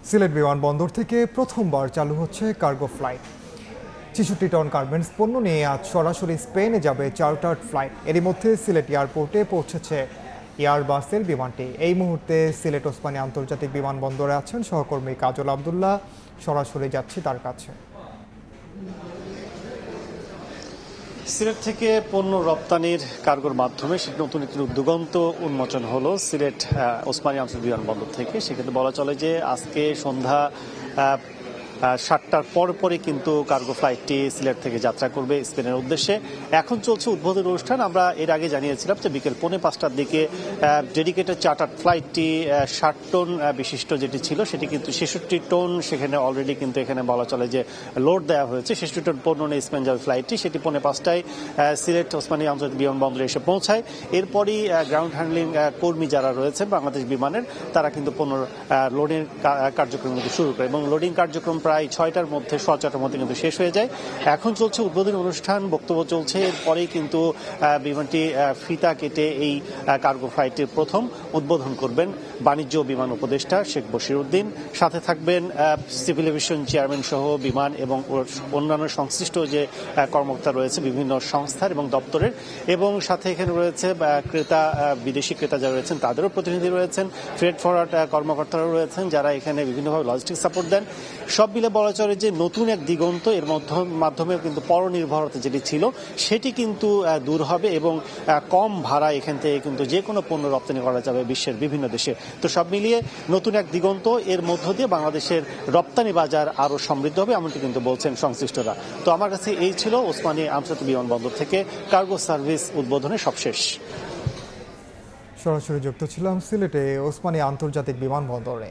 সিলেট বিমানবন্দর থেকে প্রথমবার চালু হচ্ছে কার্গো ফ্লাইট। ৬৬ টন গার্মেন্টস পণ্য নিয়ে আজ সরাসরি স্পেনে যাবে চার্টার্ড ফ্লাইট। এরই মধ্যে সিলেট এয়ারপোর্টে পৌঁছেছে এয়ারবাসের বিমানটি। এই মুহূর্তে সিলেট ওসমানী আন্তর্জাতিক বিমানবন্দরে আছেন সহকর্মী কাজল আবদুল্লাহ। সরাসরি যাচ্ছি তার কাছে। সিলেট থেকে পণ্য রপ্তানির কার্গোর মাধ্যমে সেটি নতুন একটি দিগন্ত উন্মোচন হলো সিলেট ওসমানী আন্তর্জাতিক বিমানবন্দর থেকে। সেক্ষেত্রে বলা চলে যে আজকে সন্ধ্যা ৭টার পরপরই কিন্তু কার্গো ফ্লাইটটি সিলেট থেকে যাত্রা করবে স্পেনের উদ্দেশ্যে। এখন চলছে উদ্বোধন অনুষ্ঠান। আমরা এর আগে জানিয়েছিলাম যে বিকেল ৫:৪টার দিকে ডেডিকেটেড চার্টার্ড ফ্লাইটটি ৬০ টন বিশিষ্ট যেটি ছিল সেটি কিন্তু ৬৬ টন সেখানে অলরেডি কিন্তু এখানে বলা চলে যে লোড দেওয়া হয়েছে। ৬৬ টন পণ্য নিয়ে স্পেন যাবে ফ্লাইটটি, সেটি ৫:৫টায় সিলেট ওসমানী আন্তর্জাতিক বিমানবন্দরে এসে পৌঁছায়। এরপরই গ্রাউন্ড হ্যান্ডলিং কর্মী যারা রয়েছেন বাংলাদেশ বিমানের, তারা কিন্তু পণ্য লোডিং কার্যক্রম কিন্তু শুরু করে এবং লোডিং কার্যক্রম প্রায় ৬টার মধ্যে ৬:৪টার মধ্যে কিন্তু শেষ হয়ে যায়। এখন চলছে উদ্বোধনী অনুষ্ঠান, বক্তব্য চলছে। এরপরেই কিন্তু বিমানটি ফিতা কেটে এই কার্গো ফ্লাইটের প্রথম উদ্বোধন করবেন বাণিজ্য বিমান উপদেষ্টা শেখ বশির উদ্দিন। সাথে থাকবেন সিভিল এভিয়েশন চেয়ারম্যান সহ বিমান এবং অন্যান্য সংশ্লিষ্ট যে কর্মকর্তা রয়েছে বিভিন্ন সংস্থার এবং দপ্তরের, এবং সাথে এখানে রয়েছে ক্রেতা, বিদেশি ক্রেতা যারা রয়েছেন তাদেরও প্রতিনিধি রয়েছেন, ফ্রেড ফরওয়ার্ড কর্মকর্তারাও রয়েছেন যারা এখানে বিভিন্নভাবে লজিস্টিক সাপোর্ট দেন। সব মিলে বলা চলে যে নতুন এক দিগন্ত, এর মাধ্যমে কিন্তু পরনির্ভরতা যেটি ছিল সেটি কিন্তু দূর হবে এবং কম ভাড়া এখান থেকে কিন্তু যে কোনো পণ্য রপ্তানি করা যাবে বিশ্বের বিভিন্ন দেশে। তো সব মিলিয়ে নতুন এক দিগন্ত, এর মধ্য দিয়ে বাংলাদেশের রপ্তানি বাজার আরও সমৃদ্ধ হবে এমনটি কিন্তু বলছেন সংশ্লিষ্টরা। তো আমার কাছে এই ছিল ওসমানী আন্তর্জাতিক বিমানবন্দর থেকে কার্গো সার্ভিস উদ্বোধনের সবশেষ। সরাসরি যুক্ত ছিলাম সিলেটে ওসমানী আন্তর্জাতিক বিমানবন্দরে।